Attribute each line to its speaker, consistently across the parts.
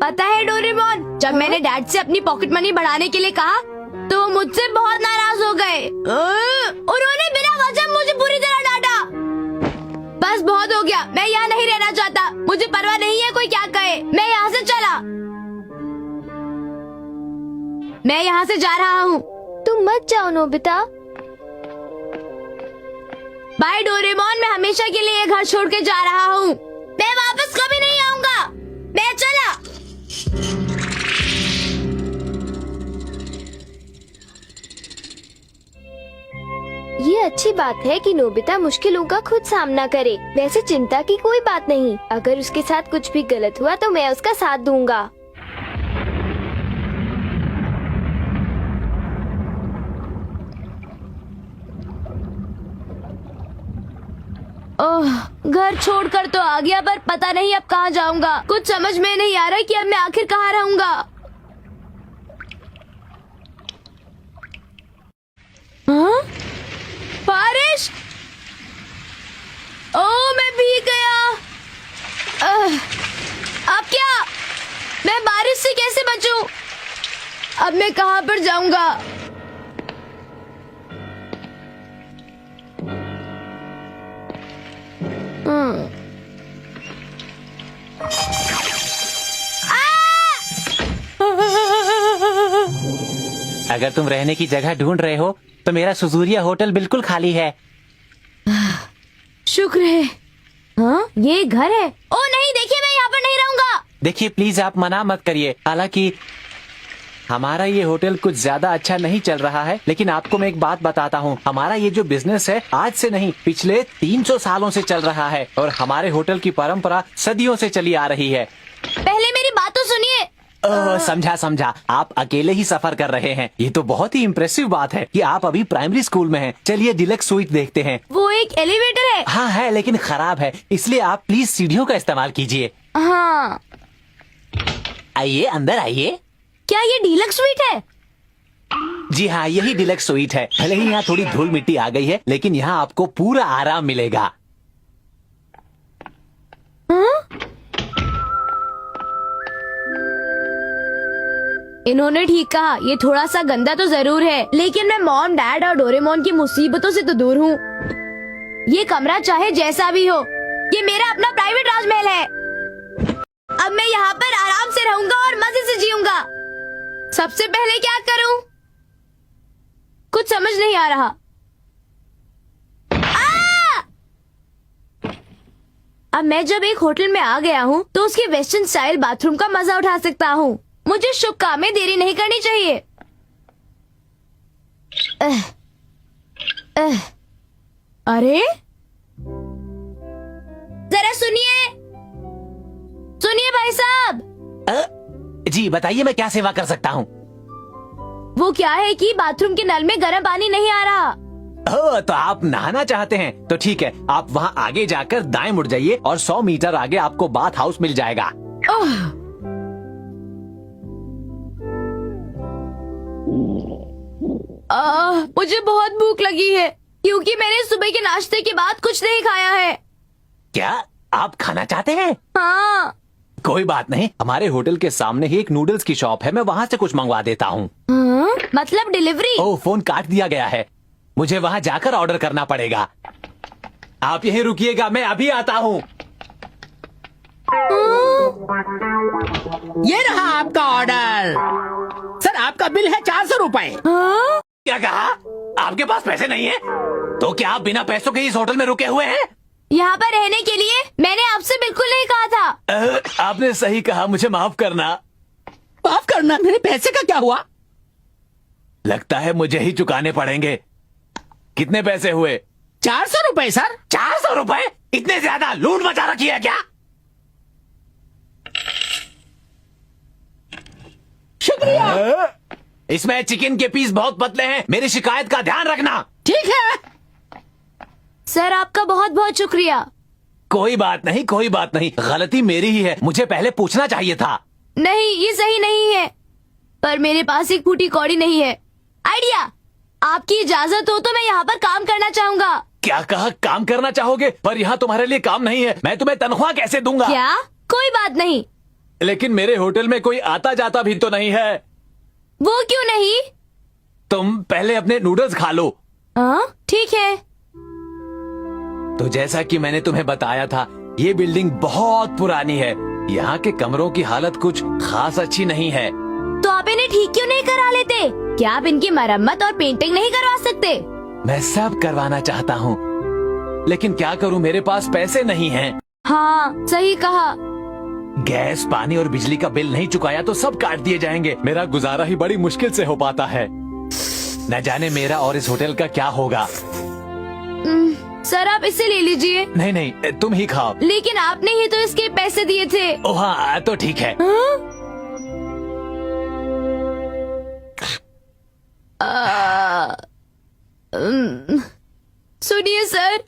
Speaker 1: पता है डोरेमोन, जब मैंने डैड से अपनी पॉकेट मनी बढ़ाने के लिए कहा तो वो मुझसे बहुत नाराज हो गए। उन्होंने बिना वजह मुझे पूरी तरह डांटा। बस बहुत हो गया, मैं यहाँ नहीं रहना चाहता। मुझे परवाह नहीं है कोई क्या कहे, मैं यहाँ से चला। मैं यहाँ से जा रहा हूँ।
Speaker 2: तुम मत जाओ नोबिता।
Speaker 1: बाय डोरेमोन, मैं हमेशा के लिए ये घर छोड़ के जा रहा हूँ। मैं वापस कभी नहीं आऊंगा। मैं चला।
Speaker 2: ये अच्छी बात है कि नोबिता मुश्किलों का खुद सामना करे। वैसे चिंता की कोई बात नहीं। अगर उसके साथ कुछ भी गलत हुआ तो मैं उसका साथ दूंगा।
Speaker 1: ओह, घर छोड़कर तो आ गया, पर पता नहीं अब कहाँ जाऊंगा। कुछ समझ में नहीं आ रहा कि अब मैं आखिर कहाँ रहूंगा। हाँ? बारिश! ओह, मैं भीग गया। अब क्या? मैं बारिश से कैसे बचूं? अब मैं कहाँ पर जाऊंगा?
Speaker 3: अगर तुम रहने की जगह ढूंढ रहे हो तो मेरा सुजूरिया होटल बिल्कुल खाली है।
Speaker 1: शुक्र है। हाँ, ये घर है। ओ नहीं, देखिए मैं यहाँ पर नहीं रहूंगा।
Speaker 3: देखिए प्लीज आप मना मत करिए। हालांकि हमारा ये होटल कुछ ज्यादा अच्छा नहीं चल रहा है, लेकिन आपको मैं एक बात बताता हूँ। हमारा ये जो बिजनेस है आज से नहीं, पिछले 300 सालों से चल रहा है और हमारे होटल की परंपरा सदियों से चली आ रही है।
Speaker 1: पहले मेरी बात तो सुनिए।
Speaker 3: समझा। आप अकेले ही सफर कर रहे हैं। ये तो बहुत ही इम्प्रेसिव बात है कि आप अभी प्राइमरी स्कूल में हैं। चलिए डिलक्स स्वीट देखते हैं।
Speaker 1: वो एक एलिवेटर है।
Speaker 3: हाँ है, लेकिन खराब है, इसलिए आप प्लीज सीढ़ियों का इस्तेमाल कीजिए।
Speaker 1: हाँ।
Speaker 3: आइए, अंदर आइए।
Speaker 1: क्या ये डीलक्स स्वीट है?
Speaker 3: जी हाँ, यही डिलक्स स्वीट है। भले ही यहाँ थोड़ी धूल मिट्टी आ गई है, लेकिन यहाँ आपको पूरा आराम मिलेगा।
Speaker 1: इन्होंने ठीक कहा, ये थोड़ा सा गंदा तो जरूर है, लेकिन मैं मॉम, डैड और डोरेमोन की मुसीबतों से तो दूर हूँ। ये कमरा चाहे जैसा भी हो, ये मेरा अपना प्राइवेट राजमहल है। अब मैं यहाँ पर आराम से रहूंगा और मजे से जीऊंगा। सबसे पहले क्या करूं? कुछ समझ नहीं आ रहा। अब मैं जब एक होटल में आ गया हूँ तो उसके वेस्टर्न स्टाइल बाथरूम का मजा उठा सकता हूँ। मुझे शुभ काम में देरी नहीं करनी चाहिए। अरे जरा सुनिए भाई साहब।
Speaker 3: जी बताइए, मैं क्या सेवा कर सकता हूँ?
Speaker 1: वो क्या है कि बाथरूम के नल में गर्म पानी नहीं आ रहा।
Speaker 3: ओह, तो आप नहाना चाहते हैं? तो ठीक है, आप वहाँ आगे जाकर दाएं मुड़ जाइए और 100 मीटर आगे आपको बाथ हाउस मिल जाएगा।
Speaker 1: मुझे बहुत भूख लगी है क्योंकि मैंने सुबह के नाश्ते के बाद कुछ नहीं खाया है।
Speaker 3: क्या आप खाना चाहते हैं?
Speaker 1: हाँ।
Speaker 3: कोई बात नहीं, हमारे होटल के सामने ही एक नूडल्स की शॉप है, मैं वहाँ से कुछ मंगवा देता हूँ।
Speaker 1: मतलब डिलीवरी?
Speaker 3: ओह, फोन काट दिया गया है, मुझे वहाँ जाकर ऑर्डर करना पड़ेगा। आप यहीं रुकिएगा, मैं अभी आता हूँ।
Speaker 4: ये रहा आपका ऑर्डर। सर, आपका बिल है 400 रुपए।
Speaker 3: क्या कहा? आपके पास पैसे नहीं है? तो क्या आप बिना पैसों के इस होटल में रुके हुए हैं?
Speaker 1: यहाँ पर रहने के लिए मैंने आपसे बिल्कुल नहीं कहा था।
Speaker 3: आपने सही कहा, मुझे माफ करना।
Speaker 4: माफ करना? मेरे पैसे का क्या हुआ?
Speaker 3: लगता है मुझे ही चुकाने पड़ेंगे। कितने पैसे हुए?
Speaker 4: 400 रुपए सर।
Speaker 3: 400 रुपए? इतने ज्यादा? लूट मचा रखी है क्या?
Speaker 4: शुक्रिया।
Speaker 3: इसमें चिकन के पीस बहुत पतले हैं, मेरी शिकायत का ध्यान रखना।
Speaker 4: ठीक है
Speaker 1: सर, आपका बहुत बहुत शुक्रिया।
Speaker 3: कोई बात नहीं, कोई बात नहीं, गलती मेरी ही है, मुझे पहले पूछना चाहिए था।
Speaker 1: नहीं, ये सही नहीं है, पर मेरे पास एक फूटी कौड़ी नहीं है। आइडिया, आपकी इजाजत हो तो मैं यहाँ पर काम करना चाहूँगा।
Speaker 3: क्या कहा? काम करना चाहोगे? पर यहाँ तुम्हारे लिए काम नहीं है, मैं तुम्हें तनख्वाह कैसे दूंगा?
Speaker 1: क्या? कोई बात नहीं,
Speaker 3: लेकिन मेरे होटल में कोई आता जाता भी तो नहीं है।
Speaker 1: वो क्यों नहीं?
Speaker 3: तुम पहले अपने नूडल्स खा लो।
Speaker 1: हाँ ठीक है।
Speaker 3: तो जैसा कि मैंने तुम्हें बताया था, ये बिल्डिंग बहुत पुरानी है। यहाँ के कमरों की हालत कुछ खास अच्छी नहीं है।
Speaker 1: तो आप इन्हें ठीक क्यों नहीं करा लेते? क्या आप इनकी मरम्मत और पेंटिंग नहीं करवा सकते?
Speaker 3: मैं सब करवाना चाहता हूँ, लेकिन क्या करूँ, मेरे पास पैसे नहीं हैं।
Speaker 1: हाँ सही कहा।
Speaker 3: गैस, पानी और बिजली का बिल नहीं चुकाया तो सब काट दिए जाएंगे। मेरा गुजारा ही बड़ी मुश्किल से हो पाता है। न जाने मेरा और इस होटल का क्या होगा।
Speaker 1: सर आप इसे ले लीजिए।
Speaker 3: नहीं नहीं, तुम ही खाओ।
Speaker 1: लेकिन आपने ही तो इसके पैसे दिए थे।
Speaker 3: ओह हाँ, तो ठीक है।
Speaker 1: सुनिए सर,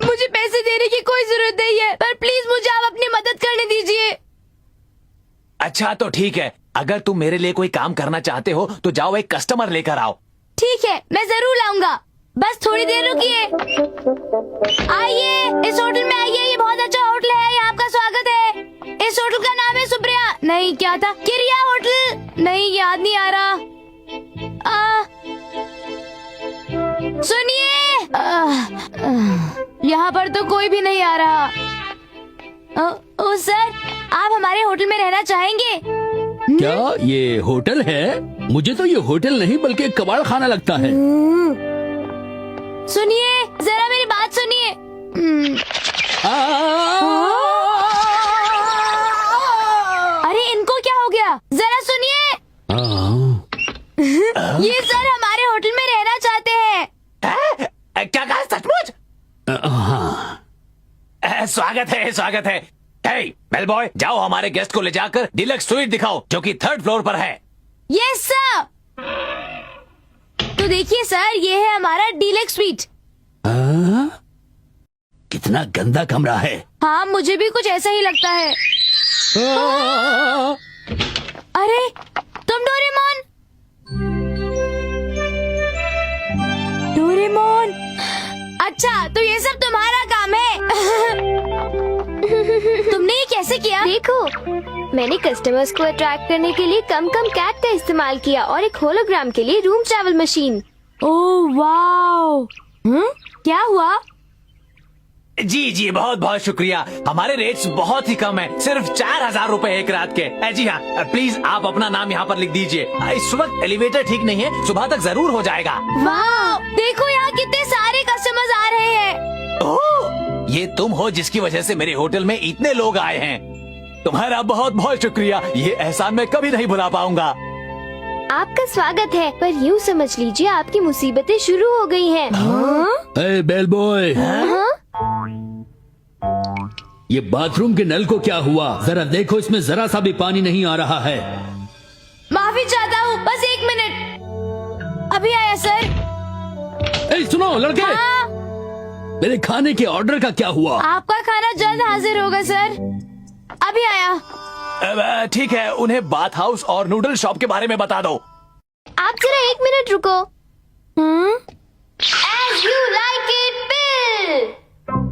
Speaker 1: मुझे पैसे देने की कोई जरूरत नहीं है, पर प्लीज मुझे आप अपनी मदद करने दीजिए।
Speaker 3: अच्छा तो ठीक है, अगर तुम मेरे लिए कोई काम करना चाहते हो तो जाओ एक कस्टमर लेकर आओ।
Speaker 1: ठीक है, मैं जरूर लाऊंगा, बस थोड़ी देर रुकिए। आइए, इस होटल में आइए, ये बहुत अच्छा होटल है, यहाँ आपका स्वागत है। इस होटल का नाम है सुप्रिया, नहीं क्या था, किरिया होटल, नहीं याद नहीं आ रहा। सुनिए, यहाँ पर तो कोई भी नहीं आ रहा। ओ सर, आप हमारे होटल में रहना चाहेंगे?
Speaker 4: क्या ये होटल है? मुझे तो ये होटल नहीं बल्कि कबाड़ खाना लगता है।
Speaker 1: सुनिए, जरा मेरी बात सुनिए। अरे इनको क्या हो गया, जरा सुनिए। ये सर हमारे होटल में रहना चाहते हैं।
Speaker 3: क्या कहा, सचमुच? स्वागत है, स्वागत है। हे बेल बॉय, जाओ हमारे गेस्ट को ले जाकर डिलक्स स्वीट दिखाओ जो कि 3rd फ्लोर पर है।
Speaker 1: Yes sir. तो देखिए सर, ये है हमारा डीलक्स स्वीट।
Speaker 4: कितना गंदा कमरा है।
Speaker 1: हाँ मुझे भी कुछ ऐसा ही लगता है। अरे तुम डोरेमोन। डोरेमोन, अच्छा तो ये सब तुम्हारा काम है। तुमने ये कैसे किया?
Speaker 2: देखो, मैंने कस्टमर्स को अट्रैक्ट करने के लिए कम कैट का इस्तेमाल किया और एक होलोग्राम के लिए room travel machine.
Speaker 1: Oh wow. क्या हुआ?
Speaker 3: जी जी, बहुत बहुत शुक्रिया। हमारे रेट्स बहुत ही कम है, सिर्फ 4000 रुपए एक रात के। जी हाँ, प्लीज आप अपना नाम यहाँ पर लिख दीजिए। इस वक्त एलिवेटर ठीक नहीं है, सुबह तक जरूर हो जाएगा।
Speaker 1: वाओ, देखो यहाँ कितने सारे कस्टमर्स आ रहे हैं।
Speaker 3: ओह, ये तुम हो जिसकी वजह से मेरे होटल में इतने लोग आए हैं। तुम्हारा बहुत बहुत शुक्रिया, ये एहसान मैं कभी नहीं भुला पाऊंगा।
Speaker 2: आपका स्वागत है, पर यूँ समझ लीजिए आपकी मुसीबतें शुरू हो गई हैं।
Speaker 4: ए बेल बॉय, ये बाथरूम के नल को क्या हुआ? जरा देखो, इसमें जरा सा भी पानी नहीं आ रहा है।
Speaker 1: माफी चाहता हूँ, बस 1 मिनट, अभी आया सर।
Speaker 4: ए सुनो लड़के,
Speaker 1: हाँ?
Speaker 4: मेरे खाने के ऑर्डर का क्या हुआ?
Speaker 1: आपका खाना जल्द हाजिर होगा सर, अभी आया।
Speaker 3: ठीक है, उन्हें बाथ हाउस और नूडल शॉप के बारे में बता दो।
Speaker 2: आप जरा 1 मिनट रुको। As you like it, Bill।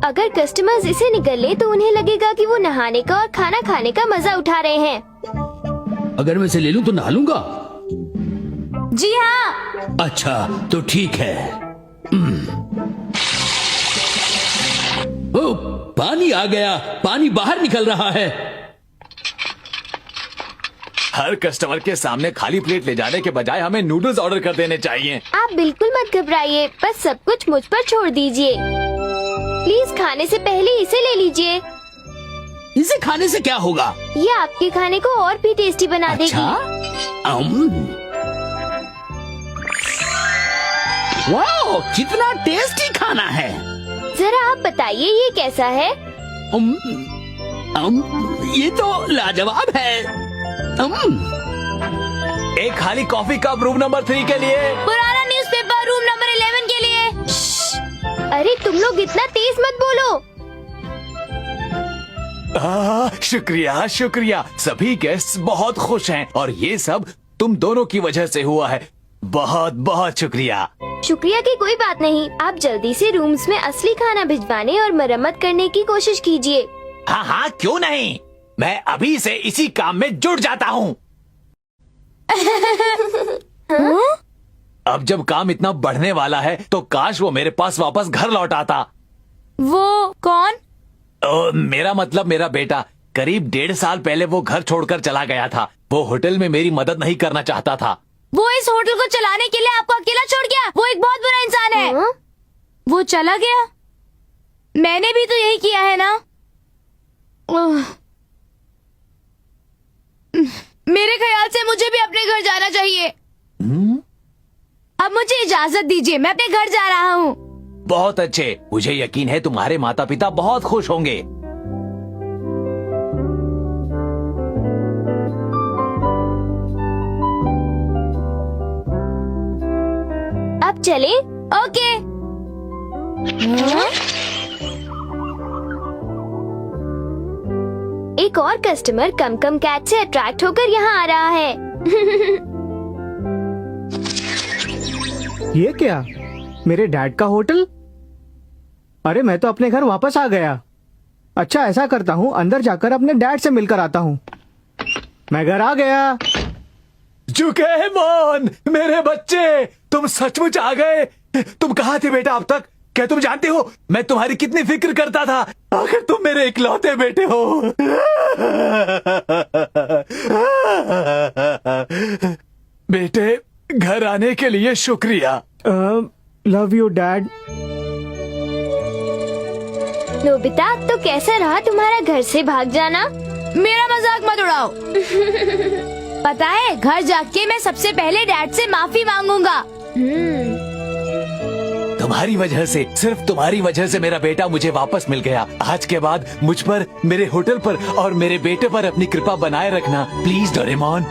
Speaker 2: अगर कस्टमर्स इसे निकले तो उन्हें लगेगा कि वो नहाने का और खाना खाने का मजा उठा रहे हैं।
Speaker 4: अगर मैं इसे ले लूं तो नहा लूंगा।
Speaker 1: जी हाँ।
Speaker 4: अच्छा तो ठीक है। ओ, पानी आ गया, पानी बाहर निकल रहा है।
Speaker 3: हर कस्टमर के सामने खाली प्लेट ले जाने के बजाय हमें नूडल्स ऑर्डर कर देने चाहिए।
Speaker 2: आप बिल्कुल मत घबराइए, बस सब कुछ मुझ पर छोड़ दीजिए। प्लीज खाने से पहले इसे ले लीजिए।
Speaker 4: इसे खाने से क्या होगा?
Speaker 2: ये आपके खाने को और भी टेस्टी बना
Speaker 4: अच्छा?
Speaker 2: देगी।
Speaker 4: वाओ, कितना टेस्टी खाना है।
Speaker 2: जरा आप बताइए ये कैसा है?
Speaker 4: ये तो लाजवाब है।
Speaker 3: एक खाली कॉफी कप रूम नंबर 3 के लिए।
Speaker 1: पुराना न्यूज़पेपर रूम नंबर 11 के लिए।
Speaker 2: अरे तुम लोग इतना तेज मत बोलो।
Speaker 3: शुक्रिया शुक्रिया, सभी गेस्ट्स बहुत खुश हैं और ये सब तुम दोनों की वजह से हुआ है। बहुत बहुत शुक्रिया।
Speaker 2: शुक्रिया की कोई बात नहीं, आप जल्दी से रूम्स में असली खाना भिजवाने और मरम्मत करने की कोशिश कीजिए।
Speaker 3: हाँ हाँ, क्यों नहीं, मैं अभी से इसी काम में जुट जाता हूँ। अब जब काम इतना बढ़ने वाला है तो काश वो मेरे पास वापस घर लौट आता।
Speaker 1: वो कौन?
Speaker 3: मेरा मतलब मेरा बेटा। करीब 1.5 साल पहले वो घर छोड़कर चला गया था। वो होटल में मेरी मदद नहीं करना चाहता था।
Speaker 1: वो इस होटल को चलाने के लिए आपको अकेला छोड़ गया। वो एक बहुत बुरा इंसान है।
Speaker 2: हाँ?
Speaker 1: वो चला गया। मैंने भी तो यही किया है ना। मेरे ख्याल से मुझे भी अपने घर जाना चाहिए। अब मुझे इजाजत दीजिए, मैं अपने घर जा रहा हूँ।
Speaker 3: बहुत अच्छे। मुझे यकीन है तुम्हारे माता पिता बहुत खुश होंगे।
Speaker 2: अब चले।
Speaker 1: ओके।
Speaker 2: एक और कस्टमर कम कम कैट से अट्रैक्ट होकर यहाँ आ रहा है।
Speaker 5: ये क्या? मेरे डैड का होटल? अरे मैं तो अपने घर वापस आ गया। अच्छा ऐसा करता हूँ, अंदर जाकर अपने डैड से मिलकर आता हूँ। मैं घर आ गया।
Speaker 3: जुकेमोन, मेरे बच्चे, तुम सचमुच आ गए। तुम कहाँ थे बेटा अब तक? क्या तुम जानते हो मैं तुम्हारी कितनी फिक्र करता था? आखिर तुम मेरे इकलौते बेटे हो। बेटे, घर आने के लिए शुक्रिया।
Speaker 5: Love you dad.
Speaker 2: नोबिता, तो कैसा रहा तुम्हारा घर से भाग जाना?
Speaker 1: मेरा मजाक मत उड़ाओ। पता है, घर जाके मैं सबसे पहले डैड से माफी मांगूंगा।
Speaker 3: तुम्हारी वजह से, सिर्फ तुम्हारी वजह से मेरा बेटा मुझे वापस मिल गया। आज के बाद मुझ पर, मेरे होटल पर और मेरे बेटे पर अपनी कृपा बनाए रखना प्लीज डोरेमोन।